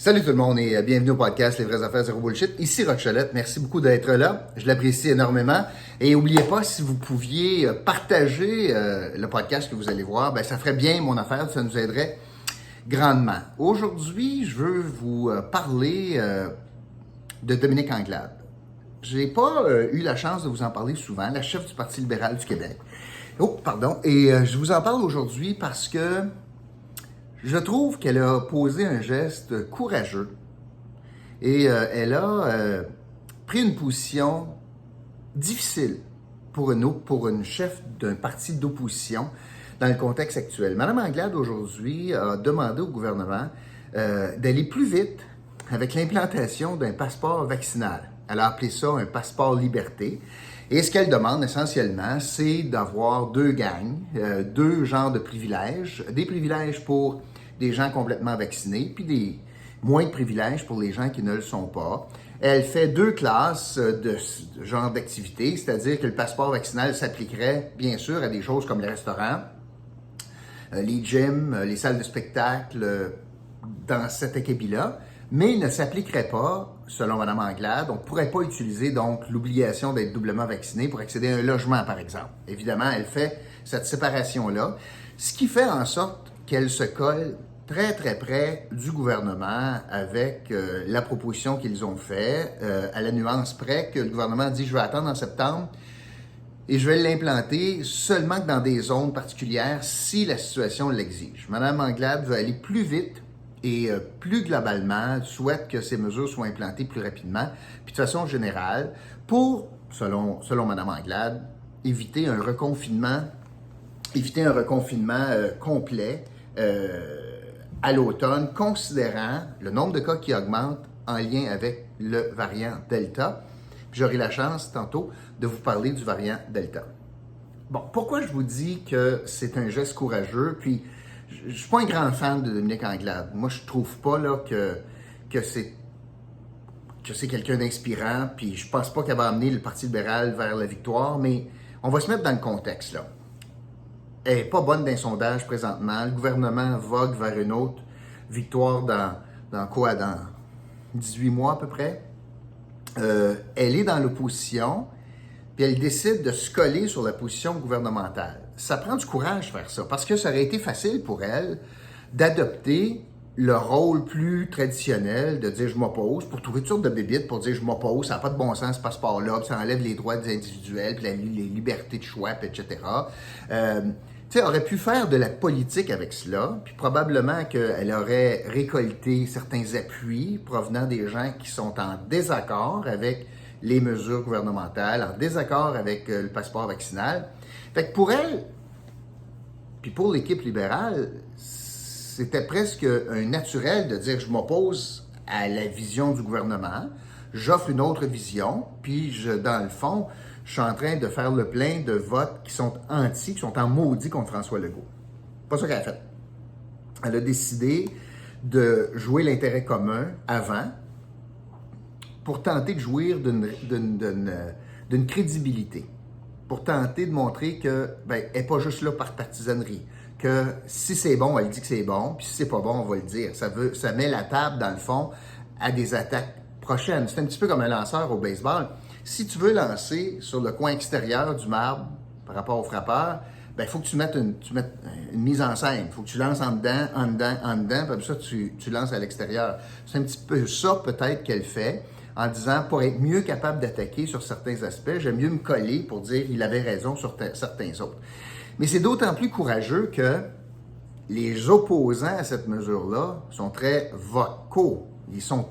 Salut tout le monde et bienvenue au podcast Les vraies affaires zéro bullshit. Ici Rochelette, merci beaucoup d'être là. Je l'apprécie énormément. Et n'oubliez pas, si vous pouviez partager le podcast que vous allez voir, ça ferait bien mon affaire, ça nous aiderait grandement. Aujourd'hui, je veux vous parler de Dominique Anglade. Je n'ai pas eu la chance de vous en parler souvent, la chef du Parti libéral du Québec. Et je vous en parle aujourd'hui parce que je trouve qu'elle a posé un geste courageux et elle a pris une position difficile pour une chef d'un parti d'opposition dans le contexte actuel. Mme Anglade, aujourd'hui, a demandé au gouvernement d'aller plus vite avec l'implantation d'un passeport vaccinal. Elle a appelé ça un passeport liberté. Et ce qu'elle demande essentiellement, c'est d'avoir deux gangs, deux genres de privilèges. Des privilèges pour des gens complètement vaccinés, puis des moins de privilèges pour les gens qui ne le sont pas. Elle fait deux classes de genre d'activité, c'est-à-dire que le passeport vaccinal s'appliquerait bien sûr à des choses comme les restaurants, les gyms, les salles de spectacle, dans cet acabit-là, mais il ne s'appliquerait pas, selon Mme Anglade, on ne pourrait pas utiliser donc l'obligation d'être doublement vacciné pour accéder à un logement, par exemple. Évidemment, elle fait cette séparation-là, ce qui fait en sorte qu'elle se colle très, très près du gouvernement avec la proposition qu'ils ont faite, à la nuance près que le gouvernement dit « je vais attendre en septembre et je vais l'implanter seulement que dans des zones particulières si la situation l'exige ». Mme Anglade veut aller plus vite et plus globalement souhaite que ces mesures soient implantées plus rapidement, puis de façon générale, pour, selon Mme Anglade, éviter un reconfinement complet à l'automne, considérant le nombre de cas qui augmente en lien avec le variant Delta. J'aurai la chance tantôt de vous parler du variant Delta. Bon, pourquoi je vous dis que c'est un geste courageux? Puis, je ne suis pas un grand fan de Dominique Anglade. Moi, je trouve pas là, que c'est quelqu'un d'inspirant, puis je pense pas qu'elle va amener le Parti libéral vers la victoire, mais on va se mettre dans le contexte, là. Elle n'est pas bonne d'un sondage présentement. Le gouvernement vogue vers une autre victoire dans 18 mois à peu près. Elle est dans l'opposition, puis elle décide de se coller sur la position gouvernementale. Ça prend du courage de faire ça, parce que ça aurait été facile pour elle d'adopter le rôle plus traditionnel de dire « je m'oppose », pour trouver toutes sortes de bébites, pour dire « je m'oppose, ça n'a pas de bon sens ce passeport-là, puis ça enlève les droits des individuels, puis les libertés de choix, puis etc. » elle aurait pu faire de la politique avec cela, puis probablement qu'elle aurait récolté certains appuis provenant des gens qui sont en désaccord avec les mesures gouvernementales, en désaccord avec le passeport vaccinal. Fait que pour elle, puis pour l'équipe libérale, c'était presque un naturel de dire « je m'oppose à la vision du gouvernement, j'offre une autre vision, puis dans le fond, je suis en train de faire le plein de votes qui sont qui sont en maudit contre François Legault. » Pas ça qu'elle a fait. Elle a décidé de jouer l'intérêt commun avant pour tenter de jouir d'une crédibilité, pour tenter de montrer qu'elle n'est pas juste là par partisanerie, que si c'est bon, elle dit que c'est bon, puis si c'est pas bon, on va le dire. Ça met la table, dans le fond, à des attaques prochaines. C'est un petit peu comme un lanceur au baseball. Si tu veux lancer sur le coin extérieur du marbre par rapport au frappeur, il faut que tu mettes une mise en scène. Il faut que tu lances en dedans, puis ça, tu lances à l'extérieur. C'est un petit peu ça, peut-être, qu'elle fait, en disant, pour être mieux capable d'attaquer sur certains aspects, j'aime mieux me coller pour dire il avait raison sur certains autres. Mais c'est d'autant plus courageux que les opposants à cette mesure-là sont très vocaux. Ils sont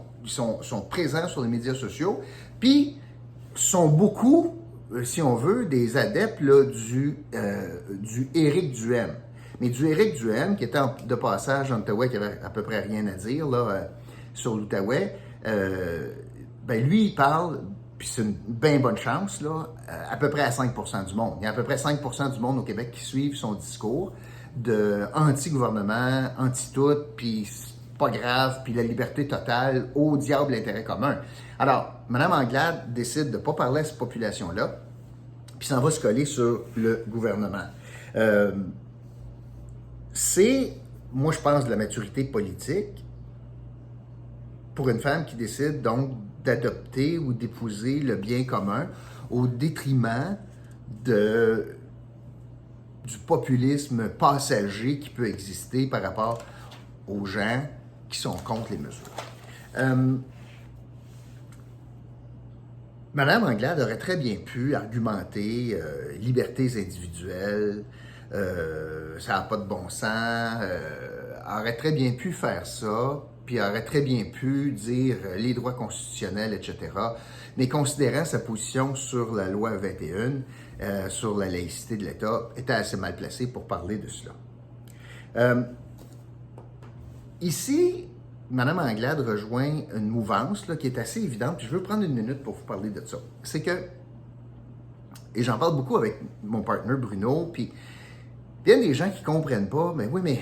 présents sur les médias sociaux, puis sont beaucoup, si on veut, des adeptes là, du Éric Duhaime. Mais du Éric Duhaime, qui était de passage en Outaouais, qui avait à peu près rien à dire là, sur l'Outaouais, lui, il parle, puis c'est une bien bonne chance, là, à peu près à 5% du monde. Il y a à peu près 5% du monde au Québec qui suivent son discours de anti-gouvernement, anti-tout, puis pas grave, puis la liberté totale, au diable l'intérêt commun. Alors, Mme Anglade décide de ne pas parler à cette population-là, puis s'en va se coller sur le gouvernement. C'est, moi je pense, de la maturité politique, pour une femme qui décide donc d'adopter ou d'épouser le bien commun au détriment du populisme passager qui peut exister par rapport aux gens qui sont contre les mesures. Madame Anglade aurait très bien pu argumenter libertés individuelles, ça n'a pas de bon sens, aurait très bien pu faire ça, puis aurait très bien pu dire les droits constitutionnels, etc. Mais considérant sa position sur la loi 21, sur la laïcité de l'État, était assez mal placé pour parler de cela. Ici, Mme Anglade rejoint une mouvance là, qui est assez évidente, puis je veux prendre une minute pour vous parler de ça. C'est que, et j'en parle beaucoup avec mon partenaire Bruno, puis il y a des gens qui ne comprennent pas, mais oui, mais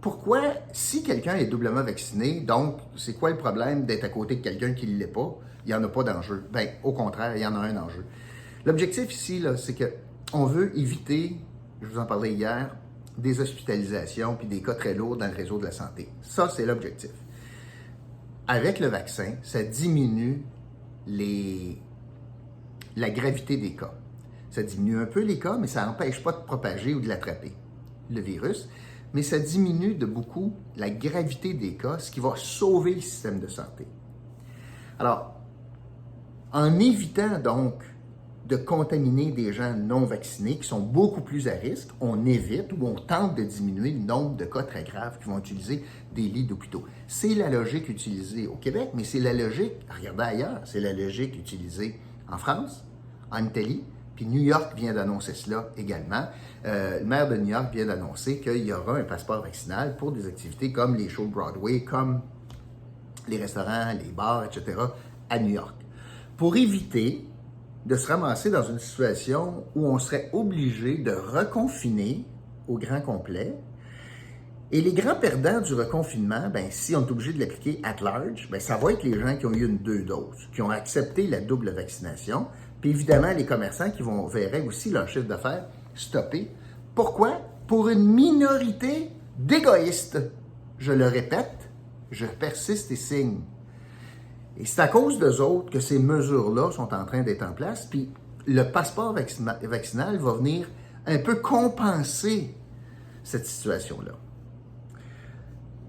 pourquoi, si quelqu'un est doublement vacciné, donc c'est quoi le problème d'être à côté de quelqu'un qui ne l'est pas? Il n'y en a pas d'enjeu. Bien, au contraire, il y en a un enjeu. L'objectif ici, là, c'est qu'on veut éviter, je vous en parlais hier, des hospitalisations puis des cas très lourds dans le réseau de la santé. Ça, c'est l'objectif. Avec le vaccin, ça diminue la gravité des cas. Ça diminue un peu les cas, mais ça n'empêche pas de propager ou de l'attraper, le virus. Mais ça diminue de beaucoup la gravité des cas, ce qui va sauver le système de santé. Alors, en évitant donc de contaminer des gens non vaccinés qui sont beaucoup plus à risque, on évite ou on tente de diminuer le nombre de cas très graves qui vont utiliser des lits d'hôpitaux. C'est la logique utilisée au Québec, mais c'est la logique, regardez ailleurs, c'est la logique utilisée en France, en Italie, puis New York vient d'annoncer cela également. Le maire de New York vient d'annoncer qu'il y aura un passeport vaccinal pour des activités comme les shows de Broadway, comme les restaurants, les bars, etc., à New York. Pour éviter de se ramasser dans une situation où on serait obligé de reconfiner au grand complet. Et les grands perdants du reconfinement, ben, si on est obligé de l'appliquer at large, ben, ça va être les gens qui ont eu une 2 doses, qui ont accepté la double vaccination, puis évidemment les commerçants qui verraient aussi leur chiffre d'affaires stoppé. Pourquoi? Pour une minorité d'égoïstes. Je le répète, je persiste et signe. Et c'est à cause d'eux autres que ces mesures-là sont en train d'être en place, puis le passeport vaccinal va venir un peu compenser cette situation-là.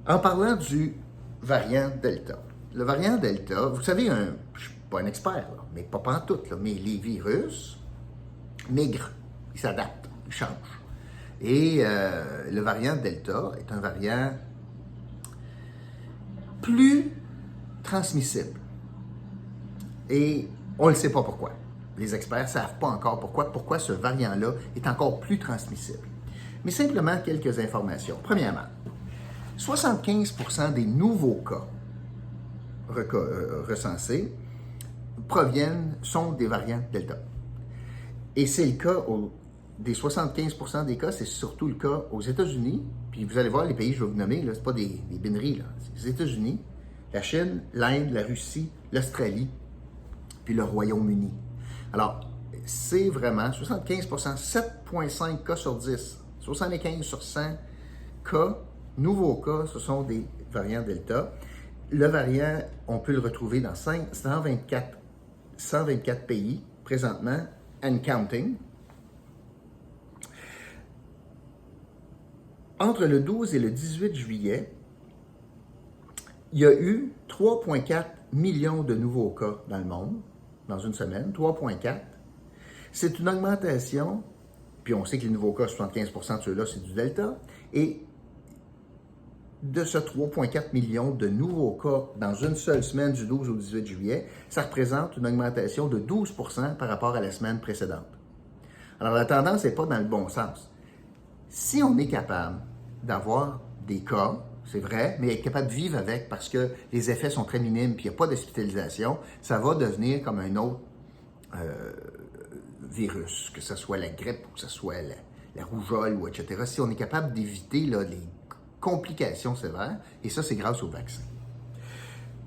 En parlant du variant Delta. Le variant Delta, vous savez, je ne suis pas un expert, là, mais pas pantoute, là, mais les virus migrent, ils s'adaptent, ils changent. Et le variant Delta est un variant plus transmissible. Et on ne le sait pas pourquoi. Les experts ne savent pas encore pourquoi ce variant-là est encore plus transmissible. Mais simplement quelques informations. Premièrement, 75% des nouveaux cas recensés sont des variants Delta. Et c'est le cas des 75% des cas, c'est surtout le cas aux États-Unis. Puis vous allez voir les pays que je vais vous nommer, ce n'est pas des bineries, là. C'est les États-Unis, la Chine, l'Inde, la Russie, l'Australie, puis le Royaume-Uni. Alors, c'est vraiment 75%, 7,5 cas sur 10, 75 sur 100 cas, nouveaux cas, ce sont des variants Delta. Le variant, on peut le retrouver dans 124 pays présentement, and counting. Entre le 12 et le 18 juillet, il y a eu 3,4 millions de nouveaux cas dans le monde, dans une semaine, 3,4. C'est une augmentation, puis on sait que les nouveaux cas, 75% de ceux-là, c'est du Delta, et de ce 3,4 millions de nouveaux cas dans une seule semaine du 12 au 18 juillet, ça représente une augmentation de 12% par rapport à la semaine précédente. Alors la tendance n'est pas dans le bon sens. Si on est capable d'avoir des cas, c'est vrai, mais être capable de vivre avec parce que les effets sont très minimes puis il n'y a pas d'hospitalisation, ça va devenir comme un autre virus, que ce soit la grippe ou que ce soit la rougeole, ou etc. Si on est capable d'éviter là, les complications sévères, et ça, c'est grâce au vaccin.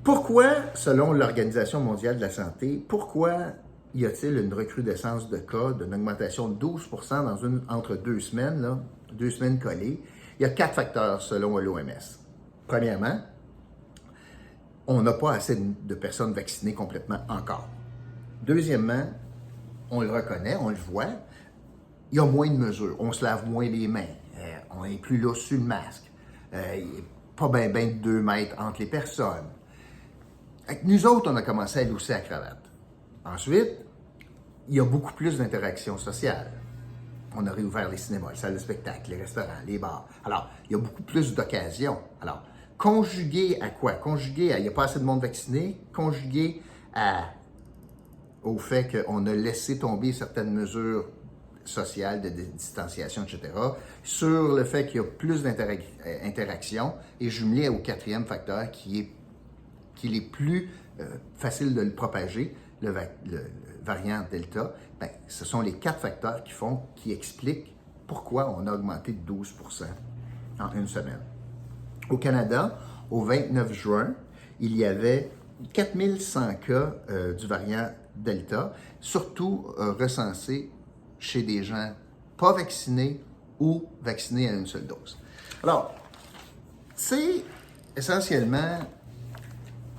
Pourquoi, selon l'Organisation mondiale de la santé, pourquoi y a-t-il une recrudescence de cas, d'une augmentation de 12% entre 2 semaines, là, 2 semaines collées? Il y a 4 facteurs selon l'OMS. Premièrement, on n'a pas assez de personnes vaccinées complètement encore. Deuxièmement, on le reconnaît, on le voit, il y a moins de mesures. On se lave moins les mains. On n'est plus là sur le masque. Il n'y a pas bien de 2 mètres entre les personnes. Avec nous autres, on a commencé à lousser la cravate. Ensuite, il y a beaucoup plus d'interactions sociales. On a réouvert les cinémas, les salles de spectacle, les restaurants, les bars. Alors, il y a beaucoup plus d'occasions. Alors, conjugué à quoi? Conjugué à il n'y a pas assez de monde vacciné, conjugué au fait qu'on a laissé tomber certaines mesures sociales de distanciation, etc., sur le fait qu'il y a plus d'interactions et jumelé au 4e facteur qu'il est plus facile de le propager, le variant Delta, bien, ce sont les 4 facteurs qui expliquent pourquoi on a augmenté de 12% en une semaine. Au Canada, au 29 juin, il y avait 4100 cas du variant Delta, surtout recensés chez des gens pas vaccinés ou vaccinés à une seule dose. Alors, c'est essentiellement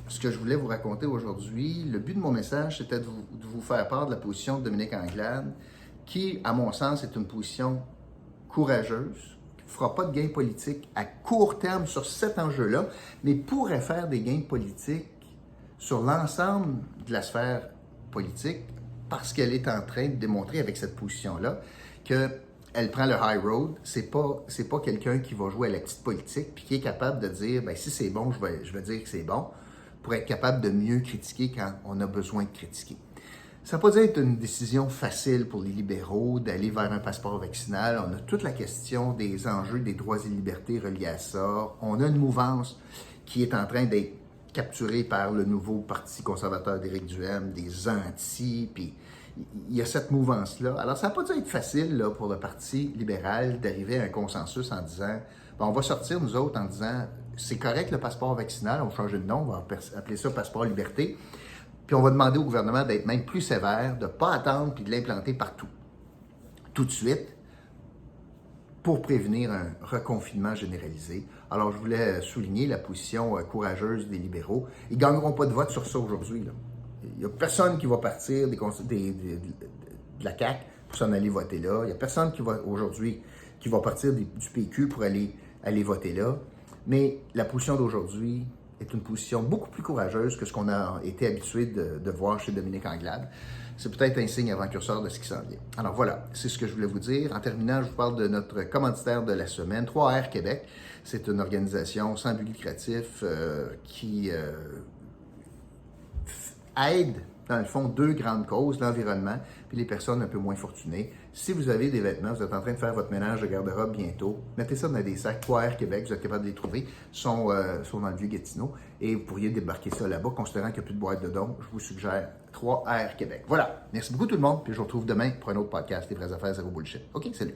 ce que je voulais vous raconter aujourd'hui. Le but de mon message, c'était de vous faire part de la position de Dominique Anglade, qui, à mon sens, est une position courageuse, qui ne fera pas de gains politiques à court terme sur cet enjeu-là, mais pourrait faire des gains politiques sur l'ensemble de la sphère politique, parce qu'elle est en train de démontrer avec cette position-là qu'elle prend le high road. C'est pas quelqu'un qui va jouer à la petite politique puis qui est capable de dire, bien, si c'est bon, je vais dire que c'est bon, pour être capable de mieux critiquer quand on a besoin de critiquer. Ça ne peut pas être une décision facile pour les libéraux d'aller vers un passeport vaccinal. On a toute la question des enjeux des droits et libertés reliés à ça. On a une mouvance qui est en train d'être capturé par le nouveau Parti conservateur d'Éric Duhaime, des anti, puis il y a cette mouvance-là. Alors, ça n'a pas dû être facile là, pour le Parti libéral d'arriver à un consensus en disant, bon, on va sortir, nous autres, en disant, c'est correct le passeport vaccinal, on va changer de nom, on va appeler ça passeport liberté, puis on va demander au gouvernement d'être même plus sévère, de ne pas attendre puis de l'implanter partout, tout de suite, pour prévenir un reconfinement généralisé. Alors, je voulais souligner la position courageuse des libéraux. Ils ne gagneront pas de vote sur ça aujourd'hui. Il n'y a personne qui va partir de la CAQ pour s'en aller voter là. Il n'y a personne aujourd'hui qui va partir du PQ pour aller voter là. Mais la position d'aujourd'hui est une position beaucoup plus courageuse que ce qu'on a été habitué de voir chez Dominique Anglade. C'est peut-être un signe avant-curseur de ce qui s'en vient. Alors voilà, c'est ce que je voulais vous dire. En terminant, je vous parle de notre commanditaire de la semaine, 3R Québec. C'est une organisation sans but lucratif qui aide, dans le fond, 2 grandes causes, l'environnement puis les personnes un peu moins fortunées. Si vous avez des vêtements, vous êtes en train de faire votre ménage de garde-robe bientôt, mettez ça dans des sacs 3R Québec, vous êtes capable de les trouver, sont dans le Vieux-Gatineau, et vous pourriez débarquer ça là-bas, considérant qu'il n'y a plus de boîte de dons, je vous suggère 3R Québec. Voilà, merci beaucoup tout le monde, puis je vous retrouve demain pour un autre podcast, Les vraies affaires, zéro bullshit. OK, salut!